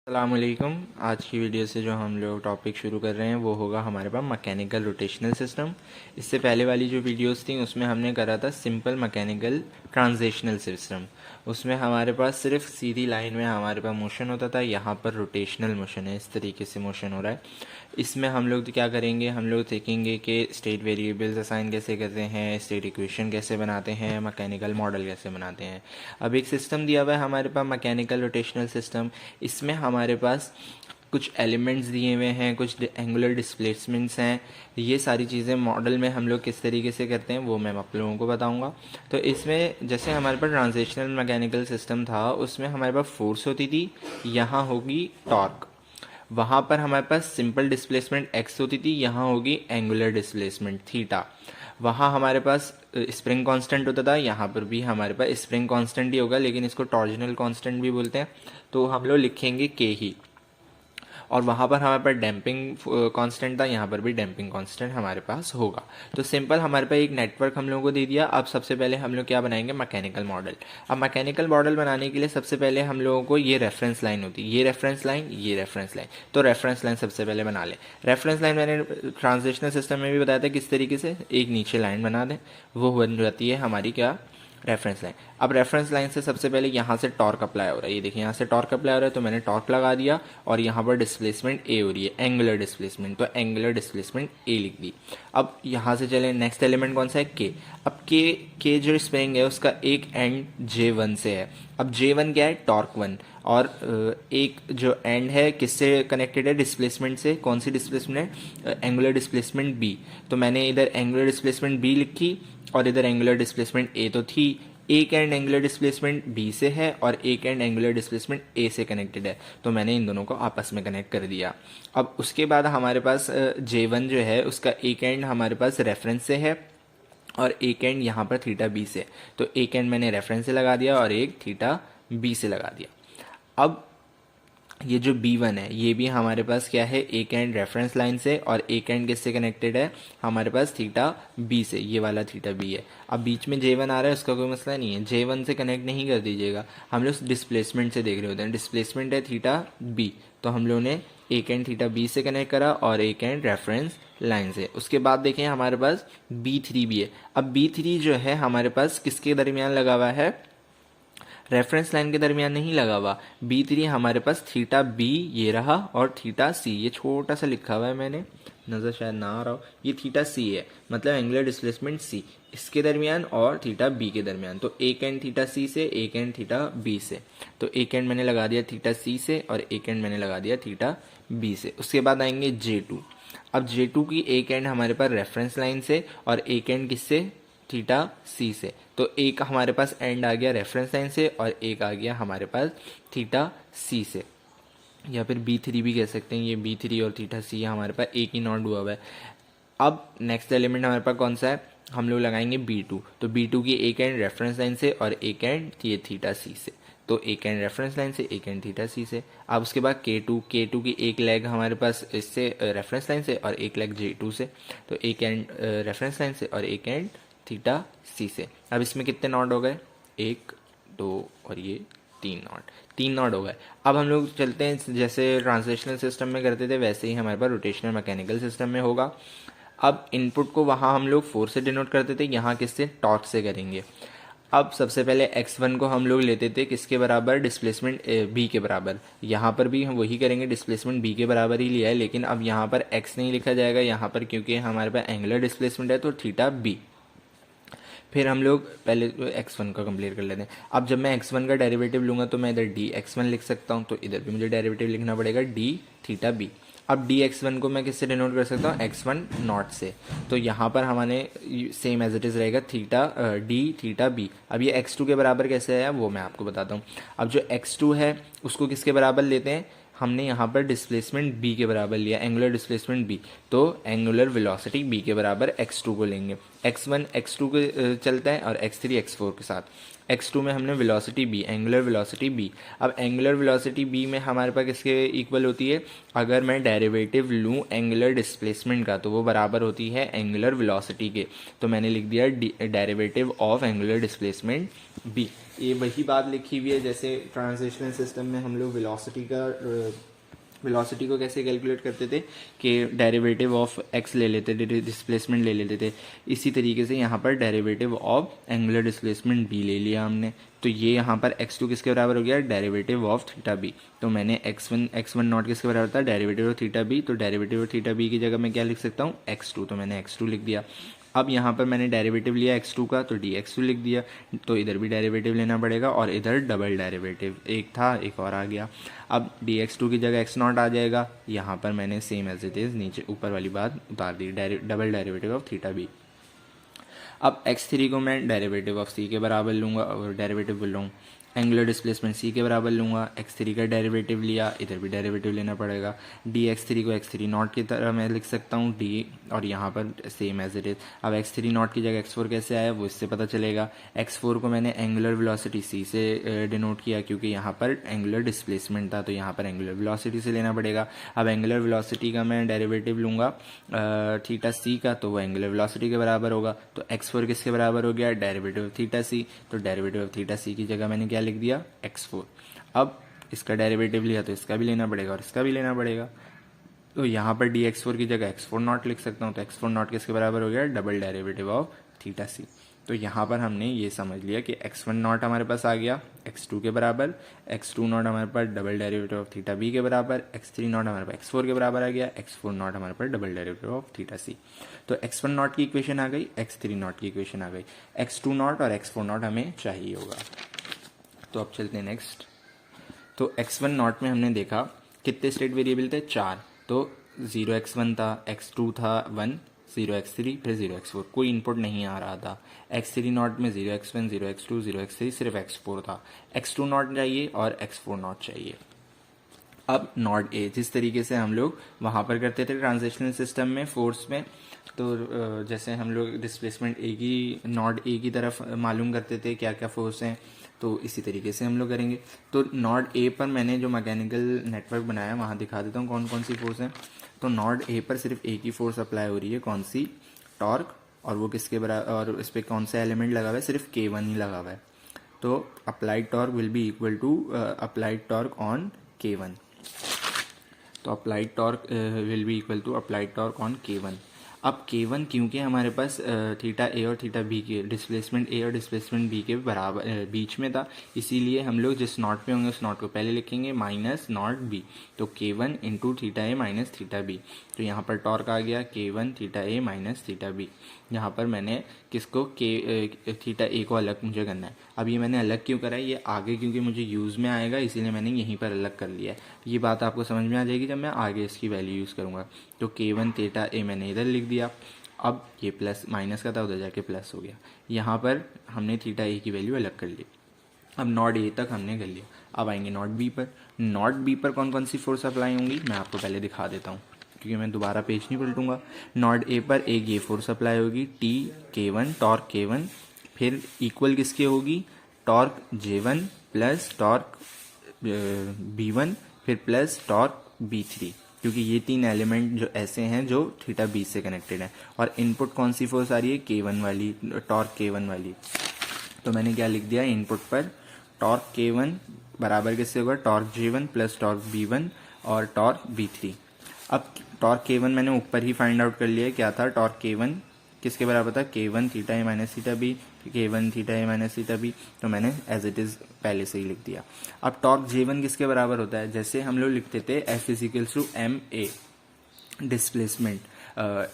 अस्सलामुअलैकुम। आज की वीडियो से जो हम लोग टॉपिक शुरू कर रहे हैं वो होगा हमारे पास मैकेनिकल रोटेशनल सिस्टम। इससे पहले वाली जो वीडियोस थी उसमें हमने करा था सिंपल मैकेनिकल ट्रांजिशनल सिस्टम। उसमें हमारे पास सिर्फ सीधी लाइन में हमारे पास मोशन होता था। यहाँ पर रोटेशनल मोशन है, इस तरीके से मोशन हो रहा है। इसमें हम लोग क्या करेंगे, हम लोग देखेंगे कि स्टेट वेरिएबल्स असाइन कैसे करते हैं, स्टेट इक्वेशन कैसे बनाते हैं, मैकेनिकल मॉडल कैसे बनाते हैं। अब एक सिस्टम दिया हुआ है हमारे पास मैकेनिकल रोटेशनल सिस्टम। इसमें हमारे पास कुछ एलिमेंट्स दिए हुए हैं, कुछ एंगुलर डिस्प्लेसमेंट्स हैं। ये सारी चीज़ें मॉडल में हम लोग किस तरीके से करते हैं वो मैं आप लोगों को बताऊंगा। तो इसमें जैसे हमारे पास ट्रांजिशनल मैकेनिकल सिस्टम था, उसमें हमारे पास फोर्स होती थी, यहाँ होगी टॉर्क। वहाँ पर हमारे पास सिंपल डिस्प्लेसमेंट एक्स होती थी, यहाँ होगी एंगुलर डिस्प्लेसमेंट थीटा। वहाँ हमारे पास स्प्रिंग कांस्टेंट होता था, यहाँ पर भी हमारे पास स्प्रिंग कांस्टेंट ही होगा, लेकिन इसको टॉर्जनल कांस्टेंट भी बोलते हैं, तो हम लोग लिखेंगे के ही। और वहाँ पर हमारे पास डैम्पिंग कांस्टेंट था, यहाँ पर भी डैम्पिंग कांस्टेंट हमारे पास होगा। तो सिंपल हमारे पास एक नेटवर्क हम लोगों को दे दिया। अब सबसे पहले हम लोग क्या बनाएंगे, मैकेनिकल मॉडल। अब मैकेनिकल मॉडल बनाने के लिए सबसे पहले हम लोगों को ये रेफरेंस लाइन होती है, ये रेफरेंस लाइन, ये रेफरेंस लाइन। तो रेफरेंस लाइन सबसे पहले बना लें। रेफरेंस लाइन मैंने ट्रांजिशनल सिस्टम में भी बताया था किस तरीके से, एक नीचे लाइन बना दें, वो बन जाती है हमारी क्या, रेफरेंस लाइन। अब रेफरेंस लाइन से सबसे पहले यहाँ से टॉर्क अप्लाई हो रहा है, ये देखिए यहाँ से टॉर्क अप्लाई हो रहा है, तो मैंने टॉर्क लगा दिया और यहाँ पर डिस्प्लेसमेंट ए हो रही है, एंगुलर डिस्प्लेसमेंट, तो एंगुलर डिस्प्लेसमेंट ए लिख दी। अब यहाँ से चले, नेक्स्ट एलिमेंट कौन सा है, के। अब के जो स्प्रिंग है उसका एक एंड J1 से है। अब J1 क्या है, टॉर्क 1, और एक जो एंड है किससे कनेक्टेड है, डिस्प्लेसमेंट से। कौन सी डिस्प्लेसमेंट है, एंगुलर डिस्प्लेसमेंट बी। तो मैंने इधर एंगुलर डिस्प्लेसमेंट बी लिखी और इधर एंगुलर डिस्प्लेसमेंट ए तो थी। एक एंड एंगुलर डिस्प्लेसमेंट बी से है और एक एंड एंगुलर डिस्प्लेसमेंट ए से कनेक्टेड है, तो मैंने इन दोनों को आपस में कनेक्ट कर दिया। अब उसके बाद हमारे पास J1 जो है उसका एक एंड हमारे पास रेफरेंस से है और एक एंड यहाँ पर थीटा बी से। तो एक एंड मैंने रेफरेंस से लगा दिया और एक थीटा बी से लगा दिया। अब ये जो B1 है ये भी हमारे पास क्या है, एक एंड रेफरेंस लाइन से और एक एंड किससे कनेक्टेड है, हमारे पास थीटा बी से, ये वाला थीटा बी है। अब बीच में J1 आ रहा है, उसका कोई मसला नहीं है, J1 से कनेक्ट नहीं कर दीजिएगा, हम लोग डिस्प्लेसमेंट से देख रहे होते हैं। डिस्प्लेसमेंट है थीटा बी, तो हम लोगों ने एक एंड थीटा बी से कनेक्ट करा और एक एंड रेफरेंस लाइन से। उसके बाद देखें हमारे पास B3 भी है। अब B3 जो है हमारे पास किसके दरमियान लगा हुआ है, रेफरेंस लाइन के दरमियान नहीं लगा हुआ। B3 हमारे पास थीटा बी ये रहा और थीटा सी, ये छोटा सा लिखा हुआ है मैंने, नज़र शायद ना आ रहा हो, ये थीटा सी है, मतलब एंगुलर डिस्प्लेसमेंट सी, इसके दरमियान और थीटा बी के दरमियान। तो एक एंड थीटा सी से, एक एंड थीटा बी से। तो एक एंड मैंने लगा दिया थीटा सी से और एक एंड मैंने लगा दिया थीटा बी से। उसके बाद आएंगे J2। अब J2 की एक एंड हमारे पास रेफरेंस लाइन से और एक एंड किससे, थीटा सी से। तो एक हमारे पास एंड आ गया रेफरेंस लाइन से और एक आ गया हमारे पास थीटा सी से, या फिर B3 भी कह सकते हैं। ये B3 और थीटा सी हमारे पास एक ही नॉट हुआ हुआ है। अब नेक्स्ट एलिमेंट हमारे पास कौन सा है, हम लोग लगाएंगे B2। तो B2 की एक एंड रेफरेंस लाइन से और एक एंड ये थीटा सी से, तो एक एंड रेफरेंस लाइन से, एक एंड थीटा सी से। अब उसके बाद K2 की एक लेग हमारे पास इससे रेफरेंस लाइन से और एक लेग J2 से, तो एक एंड रेफरेंस लाइन से और एक एंड थीटा सी से। अब इसमें कितने नॉट हो गए, एक, दो और ये तीन नॉट हो गए। अब हम लोग चलते हैं, जैसे ट्रांसलेशनल सिस्टम में करते थे वैसे ही हमारे पास रोटेशनल मैकेनिकल सिस्टम में होगा। अब इनपुट को वहाँ हम लोग फोर्स से डिनोट करते थे, यहाँ किससे, टॉर्क से करेंगे। अब सबसे पहले x1 को हम लोग लेते थे किसके बराबर, डिस्प्लेसमेंट b के बराबर। यहाँ पर भी हम वही करेंगे, डिस्प्लेसमेंट b के बराबर ही लिया है, लेकिन अब यहाँ पर x नहीं लिखा जाएगा यहाँ पर, क्योंकि हमारे पास एंगुलर डिस्प्लेसमेंट है, तो थीटा b। फिर हम लोग पहले x1 का कंप्लीट कर लेते हैं। अब जब मैं x1 का डेरिवेटिव लूँगा तो मैं इधर dx1 लिख सकता हूँ, तो इधर भी मुझे डेरिवेटिव लिखना पड़ेगा d थीटा b। अब dx1 को मैं किससे डिनोट कर सकता हूँ, x1 नॉट से। तो यहाँ पर हमारे सेम एज इट इज़ रहेगा थीटा d थीटा b। अब ये x2 के बराबर कैसे है वो मैं आपको बताता हूँ। अब जो x2 है उसको किसके बराबर लेते हैं, हमने यहाँ पर डिस्प्लेसमेंट b के बराबर लिया, एंगुलर डिस्प्लेसमेंट b, तो एंगुलर वेलोसिटी b के बराबर x2 को लेंगे। x1 x2 के चलता है और x3 x4 के साथ। x2 में हमने velocity b, angular velocity b। अब एंगुलर वेलोसिटी b में हमारे पास किसके इक्वल होती है, अगर मैं डेरिवेटिव लूँ एंगुलर डिस्प्लेसमेंट का तो वो बराबर होती है एंगुलर वेलोसिटी के। तो मैंने लिख दिया derivative of angular displacement b। ये वही बात लिखी हुई है जैसे ट्रांजिशनल सिस्टम में हम लोग वेलोसिटी को कैसे कैलकुलेट करते थे कि डेरिवेटिव ऑफ x ले लेते थे, डिस्प्लेसमेंट ले लेते थे। इसी तरीके से यहाँ पर derivative of angular displacement b ले लिया हमने। तो ये यहाँ पर x2 किसके बराबर हो गया, डेरिवेटिव ऑफ थीटा b। तो मैंने x1 नॉट किसके बराबर था, डेरिवेटिव ऑफ थीटा b। तो डेरिवेटिव ऑफ थीटा b की जगह मैं क्या लिख सकता हूँ, x2। तो मैंने x2 लिख दिया। अब यहाँ पर मैंने डेरिवेटिव लिया x2 का तो dx2 लिख दिया। तो इधर भी डेरिवेटिव लेना पड़ेगा और इधर डबल डेरिवेटिव, एक था एक और आ गया। अब dx2 की जगह x0 आ जाएगा। यहाँ पर मैंने सेम एज इट इज़ नीचे ऊपर वाली बात उतार दी, double derivative of theta b। अब x3 को मैं डेरिवेटिव ऑफ c के बराबर लूँगा, और डेरिवेटिव बोल रहा हूँ एंगुलर डिस्प्लेसमेंट c के बराबर लूँगा। x3 का डेरिवेटिव लिया, इधर भी डेरिवेटिव लेना पड़ेगा। dx3 को x3 नॉट की तरह मैं लिख सकता हूँ d, और यहाँ पर सेम एज इट इज़। अब x3 नॉट की जगह x4 कैसे आया वो इससे पता चलेगा। x4 को मैंने एंगुलर वेलोसिटी c से डिनोट किया क्योंकि यहाँ पर एंगुलर डिस्प्लेसमेंट था, तो यहाँ पर एंगुलर वेलोसिटी से लेना पड़ेगा। अब एंगुलर वेलोसिटी का मैं डेरिवेटिव लूँगा थीटा c का, तो वो एंगुलर वेलोसिटी के बराबर होगा। तो x4 किसके बराबर हो गया, डेरिवेटिव ऑफ थीटा c। तो डेरिवेटिव ऑफ थीटा c की जगह मैंने क्या लिख दिया, x4। अब इसका डेरिवेटिव लिया तो इसका भी लेना पड़ेगा और इसका भी लेना पड़ेगा। तो यहाँ पर dx4 की जगह x4 नॉट लिख सकता हूँ। तो x4 नॉट किसके बराबर हो गया, double derivative of theta c। तो यहाँ पर हमने ये समझ लिया कि x1 नॉट हमारे पास आ गया x2 के बराबर, x2 नॉट हमारे पास double derivative of theta b के बराबर, x3 नॉट हमारे पास x4 के बराबर आ गया, x4 नॉट हमारे पास double derivative of theta c। तो x1 नॉट की इक्वेशन आ गई, x3 नॉट की इक्वेशन आ गई, x2 नॉट और x4 नॉट हमें चाहिए होगा। तो अब चलते हैं नेक्स्ट। तो x1 नॉट में हमने देखा कितने स्टेट वेरिएबल थे, 4। तो 0x1 था, x2 था 1, 0x3 फिर 0x4, कोई इनपुट नहीं आ रहा था। x3 नॉट में 0x1 0x2 0x3 सिर्फ x4 था। x2 नॉट चाहिए और x4 नॉट चाहिए। अब नॉट ए, जिस तरीके से हम लोग वहाँ पर करते थे ट्रांजिशनल सिस्टम में फोर्स में, तो जैसे हम लोग डिस्प्लेसमेंट ए की नॉट ए की तरफ मालूम करते थे क्या क्या फोर्स हैं, तो इसी तरीके से हम लोग करेंगे। तो नॉड ए पर मैंने जो मैकेनिकल नेटवर्क बनाया वहाँ दिखा देता हूँ कौन कौन सी फोर्स हैं। तो नॉड ए पर सिर्फ ए की फोर्स अप्लाई हो रही है, कौन सी, टॉर्क, और वो किसके बराबर, और इस पर कौन सा एलिमेंट लगा हुआ है, सिर्फ K1 ही लगा हुआ है। तो applied torque will be equal to applied torque on K1। तो applied torque will be equal to applied torque on K1। अब K1 क्योंकि हमारे पास थीटा ए और थीटा बी के डिस्प्लेसमेंट ए और डिस्प्लेसमेंट बी के बराबर बीच में था, इसीलिए हम लोग जिस नॉट पे होंगे उस नॉट को पहले लिखेंगे माइनस नॉट बी। तो K1 into theta A minus theta B. तो यहाँ पर टॉर्क आ गया K1 theta A minus theta B. यहाँ पर मैंने किसको थीटा ए को अलग मुझे करना है। अब ये मैंने अलग क्यों करा है, ये आगे क्योंकि मुझे यूज़ में आएगा इसीलिए मैंने यहीं पर अलग कर लिया है। ये बात आपको समझ में आ जाएगी जब मैं आगे इसकी वैल्यू यूज़ करूँगा। तो K1 थीटा ए मैंने इधर लिख दिया। अब ये प्लस माइनस का था, उधर जाके प्लस हो गया। यहाँ पर हमने थीटा ए की वैल्यू अलग कर ली। अब नॉट ए तक हमने कर लिया। अब आएंगे नॉट बी पर। नॉट बी पर कौन कौन सी फोर्स अप्लाई होंगी मैं आपको पहले दिखा देता हूँ क्योंकि मैं दोबारा पेज नहीं पलटूंगा। नॉट ए पर एक ये फोर्स अप्लाई होगी टी K1 टॉर्क K1, फिर इक्वल किसके होगी, torque J1 plus torque B1 फिर प्लस टॉर्क B3, क्योंकि ये तीन एलिमेंट जो ऐसे हैं जो थीटा बी से कनेक्टेड हैं। और इनपुट कौन सी फोर्स आ रही है, K1 वाली, टॉर्क K1 वाली। तो मैंने क्या लिख दिया, इनपुट पर टॉर्क K1 बराबर किससे होगा, torque J1 plus torque B1 और टॉर्क B3। अब टॉर्क K1 मैंने ऊपर ही फाइंड आउट कर लिया क्या था, टॉर्क K1 किसके बराबर था, K1 theta A minus theta B, K1 theta A minus theta B. तो मैंने एज इट इज़ पहले से ही लिख दिया। अब टॉर्क J1 किसके बराबर होता है, जैसे हम लोग लिखते थे F equals to M A displacement,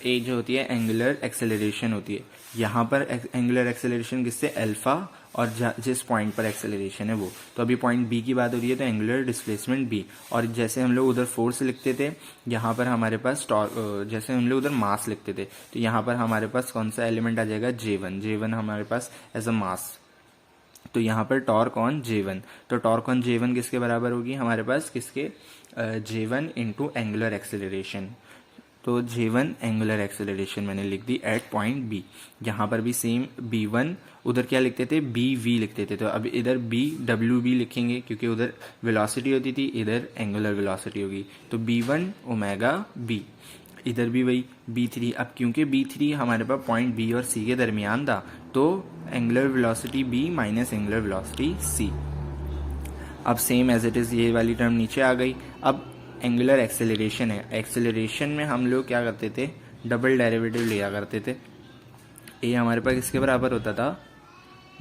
A जो होती है एंगुलर एक्सेलरेशन होती है। यहाँ पर एंगुलर एक्सेलरेशन किससे, अल्फा, और जिस पॉइंट पर एक्सेलरेशन है वो। तो अभी पॉइंट बी की बात हो रही है तो एंगुलर डिस्प्लेसमेंट बी। और जैसे हम लोग उधर फोर्स लिखते थे, यहाँ पर हमारे पास जैसे हम लोग उधर मास लिखते थे, तो यहाँ पर हमारे पास कौन सा एलिमेंट आ जाएगा, J1 हमारे पास एज अ मास। तो यहाँ पर टॉर्क ऑन J1, तो टॉर्क ऑन J1 किसके बराबर होगी हमारे पास, किसके, J1 इंटू एंगुलर एक्सेलरेशन। तो J1 एंगुलर एक्सेलरेशन मैंने लिख दी एट पॉइंट B। यहाँ पर भी सेम B1, उधर क्या लिखते थे BV लिखते थे, तो अब इधर BWB लिखेंगे क्योंकि उधर वेलोसिटी होती थी, इधर एंगुलर वेलोसिटी होगी, तो B1 ओमेगा B। इधर भी वही B3। अब क्योंकि B3 हमारे पास पॉइंट B और C के दरमियान था, तो angular velocity B minus angular velocity C। अब सेम एज इट इज़ ये वाली टर्म नीचे आ गई। अब एंगुलर एक्सेलरेशन है, एक्सेलरेशन में हम लोग क्या करते थे, डबल डेरिवेटिव लिया करते थे। ए हमारे पास किसके बराबर होता था,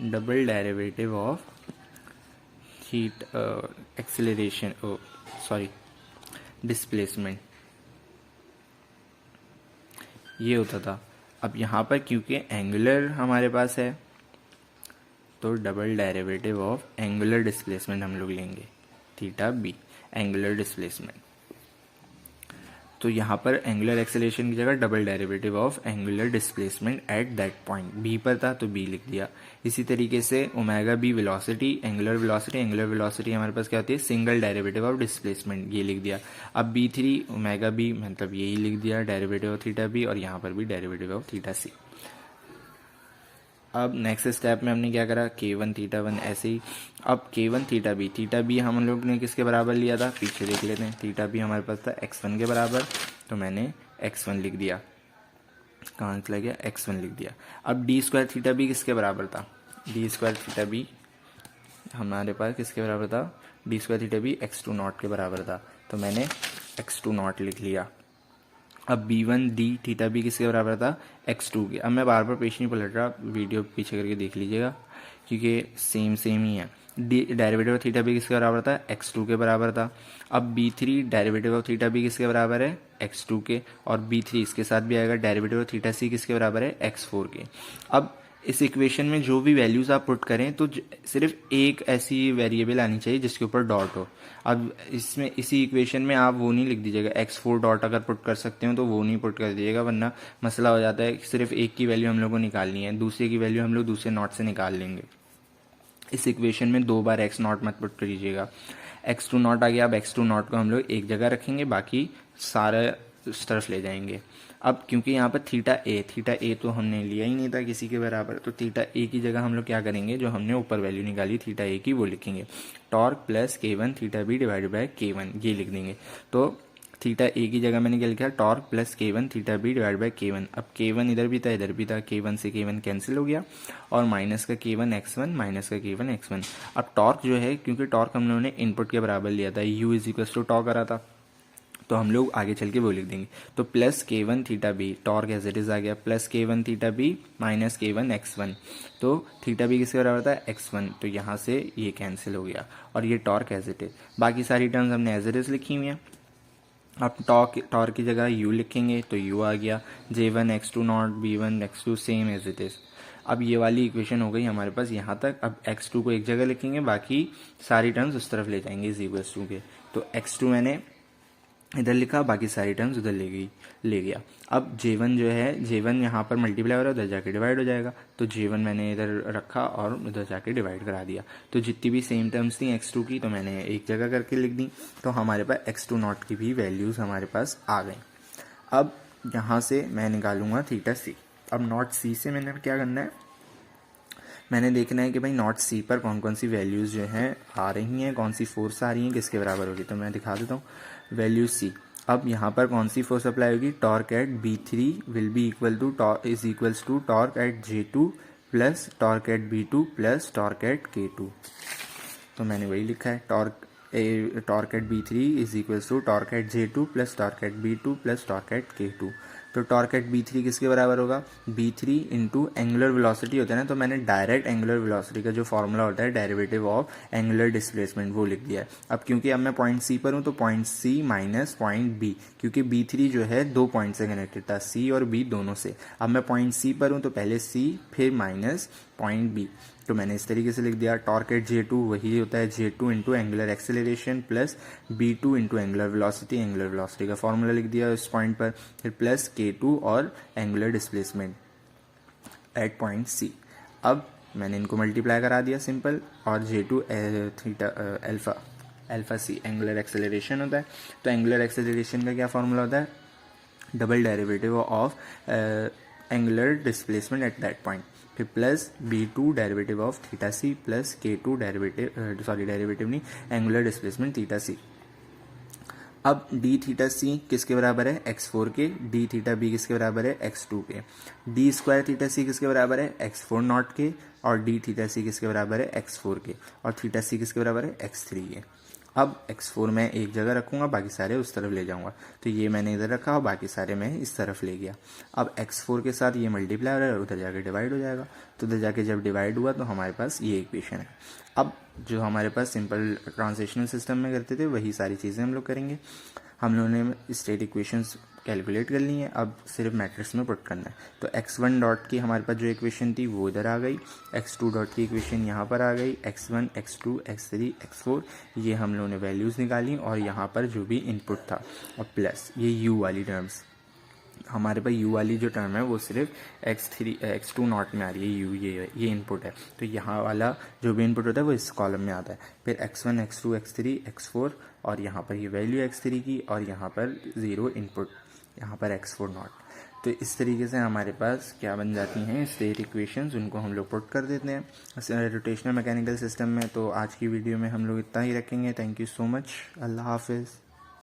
double derivative of heat acceleration, sorry displacement, ये होता था। अब यहाँ पर क्योंकि एंगुलर हमारे पास है, तो double derivative of angular displacement हम लोग लेंगे, थीटा बी एंगुलर डिस्प्लेसमेंट। तो यहाँ पर एंगुलर एक्सेलरेशन की जगह double derivative of angular displacement at that point, B पर था तो बी लिख दिया। इसी तरीके से omega B velocity, angular velocity हमारे पास क्या होती है, सिंगल डेरिवेटिव ऑफ डिस्प्लेसमेंट, ये लिख दिया। अब B3 ओमेगा बी मतलब यही लिख दिया, डेरिवेटिव ऑफ थीटा बी, और यहाँ पर भी डेरिवेटिव ऑफ थीटा सी। अब नेक्स्ट स्टेप में हमने क्या करा, K1 थीटा 1 ऐसे ही। अब K1 थीटा बी हम लोग ने किसके बराबर लिया था, पीछे देख लेते हैं। थीटा बी हमारे पास था x1 के बराबर, तो मैंने x1 लिख दिया, कहाँ चला गया, x1 लिख दिया। अब डी स्क्वायर थीटा बी किसके बराबर था, डी स्क्वायर थीटा बी हमारे पास किसके बराबर था, d square theta B x2 naught के बराबर था, तो मैंने x2 नॉट लिख लिया। अब B1 डी थीटा बी किसके बराबर था, x2 के। अब मैं बार बार पेज नहीं पलट रहा, वीडियो पीछे करके देख लीजिएगा क्योंकि सेम ही है। डेरिवेटिव ऑफ थीटा बी किसके बराबर था, x2 के बराबर था। अब B3 derivative of theta B किसके बराबर है, x2 के, और B3 इसके साथ भी आएगा, डेरिवेटिव ऑफ थीटा सी किसके बराबर है, x4 के। अब इस इक्वेशन में जो भी वैल्यूज आप पुट करें तो सिर्फ एक ऐसी वेरिएबल आनी चाहिए जिसके ऊपर डॉट हो। अब इसमें इसी इक्वेशन में आप वो नहीं लिख दीजिएगा, x4 डॉट अगर पुट कर सकते हो तो वो नहीं पुट कर दीजिएगा, वरना मसला हो जाता है। सिर्फ एक की वैल्यू हम लोग को निकालनी है, दूसरे की वैल्यू हम लोग दूसरे नॉट से निकाल लेंगे। इस इक्वेशन में 2 बार x नॉट मत पुट करिएगा, x2 नॉट आ गया। अब x2 नॉट को हम लोग एक जगह रखेंगे, बाकी सारा उस तरफ ले जाएंगे। अब क्योंकि यहाँ पर थीटा ए तो हमने लिया ही नहीं था किसी के बराबर, तो थीटा ए की जगह हम लोग क्या करेंगे, जो हमने ऊपर वैल्यू निकाली थीटा ए की वो लिखेंगे, torque plus K1 theta B divided by K1, ये लिख देंगे। तो थीटा ए की जगह मैंने क्या लिखा, torque plus K1 theta B divide by K1। अब K1 इधर भी था इधर भी था, K1 से K1 कैंसिल हो गया, और माइनस का K1 x1 माइनस का K1 x1। अब टॉर्क जो है, क्योंकि टॉर्क हम लोगों ने इनपुट के बराबर लिया था, u is equal to torque करा था, तो हम लोग आगे चल के वो लिख देंगे। तो plus K1 theta B, torque as it is आ गया, plus K1 theta B minus K1 x1, तो थीटा बी किसके बराबर था, x1, तो यहाँ से ये कैंसिल हो गया, और ये टॉर्क एज इट इज। बाकी सारी टर्म्स हमने एज इट इज लिखी हुई हैं। अब टॉर्क की जगह u लिखेंगे, तो u आ गया, J1 x2 naught B1 x2 same as it is. अब ये वाली इक्वेशन हो गई हमारे पास यहाँ तक। अब x2 को एक जगह लिखेंगे, बाकी सारी टर्म्स उस तरफ ले जाएंगे इज इक्वल्स टू के। तो x2 मैंने इधर लिखा, बाकी सारी टर्म्स उधर ले गया। अब J1 जो है, J1 यहाँ पर मल्टीप्लाई हो रहा है, उधर जाके डिवाइड हो जाएगा, तो J1 मैंने इधर रखा और उधर जाके डिवाइड करा दिया। तो जितनी भी सेम टर्म्स थी x2 की, तो मैंने एक जगह करके लिख दी, तो हमारे पास x2 नॉट की भी वैल्यूज़ हमारे पास आ गई। अब यहाँ से मैं निकालूंगा थीटा सी। अब नॉट सी से मैंने क्या करना है, मैंने देखना है कि भाई नॉट सी पर कौन कौन सी वैल्यूज़ जो हैं आ रही हैं, कौन सी फोर्स आ रही हैं, किसके बराबर होगी। तो मैं दिखा देता हूँ वैल्यू सी। अब यहाँ पर कौन सी फोर्स अप्लाई होगी, torque at B3 will be equal to is equals to torque at J2 plus torque at B2 plus torque at K2। तो मैंने वही लिखा है, torque at B3 is equals to torque at J2 plus torque at B2 plus torque at K2। तो torque at B3 किसके बराबर होगा, B3 into angular velocity होता है ना, तो मैंने डायरेक्ट एंगुलर वेलोसिटी का जो फॉर्मूला होता है डेरिवेटिव ऑफ एंगुलर डिस्प्लेसमेंट वो लिख दिया है। अब क्योंकि अब मैं पॉइंट C पर हूँ, तो point C minus point B, क्योंकि B3 जो है 2 पॉइंट से कनेक्टेड था, C और B दोनों से। अब मैं पॉइंट C पर हूँ, तो पहले C फिर माइनस पॉइंट B, तो मैंने इस तरीके से लिख दिया। टॉर्क एट J2 वही होता है J2 into angular acceleration plus B2 into angular velocity का फॉर्मूला लिख दिया इस पॉइंट पर, फिर प्लस K2 और angular displacement eight point C। अब मैंने इनको मल्टीप्लाई करा दिया सिंपल, और J2 theta alpha C angular acceleration होता है। तो एंगुलर एक्सेलरेशन का क्या फॉर्मूला होता है, double derivative of angular displacement at that point, फिर plus b2 derivative of theta C plus k2 derivative नहीं, एंगुलर डिस्प्लेसमेंट थीटा सी। अब डी थीटा सी किसके बराबर है, x4 के, डी थीटा बी किसके बराबर है, x2 के, डी स्क्वायर थीटा सी किसके बराबर है, x4 नॉट के, और डी थीटा सी किसके बराबर है, x4 के, और थीटा सी किसके बराबर है, x3 के। अब x4 मैं एक जगह रखूंगा, बाकी सारे उस तरफ ले जाऊंगा, तो ये मैंने इधर रखा और बाकी सारे मैं इस तरफ ले गया। अब x4 के साथ ये मल्टीप्लाई हो रहा है और उधर जाके डिवाइड हो जाएगा, तो उधर जाके जब डिवाइड हुआ तो हमारे पास ये इक्वेशन है। अब जो हमारे पास सिंपल ट्रांजिशनल सिस्टम में करते थे वही सारी चीज़ें हम लोग करेंगे। हम लोगों ने स्टेट इक्वेशंस कैलकुलेट कर ली है, अब सिर्फ मैट्रिक्स में पुट करना है। तो x1 डॉट की हमारे पास जो इक्वेशन थी वो इधर आ गई, x2 डॉट की इक्वेशन यहाँ पर आ गई, x1 x2 x3 x4 ये हम लोगों ने वैल्यूज़ निकाली, और यहाँ पर जो भी इनपुट था, और प्लस ये u वाली टर्म्स, हमारे पास u वाली जो टर्म है वो सिर्फ x2 नॉट में आ रही है, u ये इनपुट है, तो यहाँ वाला जो भी इनपुट होता है वो इस कॉलम में आता है। फिर x1 x2 x3 x4, और यहाँ पर ये वैल्यू x3 की, और यहाँ पर 0 इनपुट, यहाँ पर x4 नॉट। तो इस तरीके से हमारे पास क्या बन जाती हैं स्टेट इक्वेशंस, उनको हम लोग पुट कर देते हैं रोटेशनल मैकेनिकल सिस्टम में। तो आज की वीडियो में हम लोग इतना ही रखेंगे। थैंक यू सो मच, अल्लाह हाफिज़।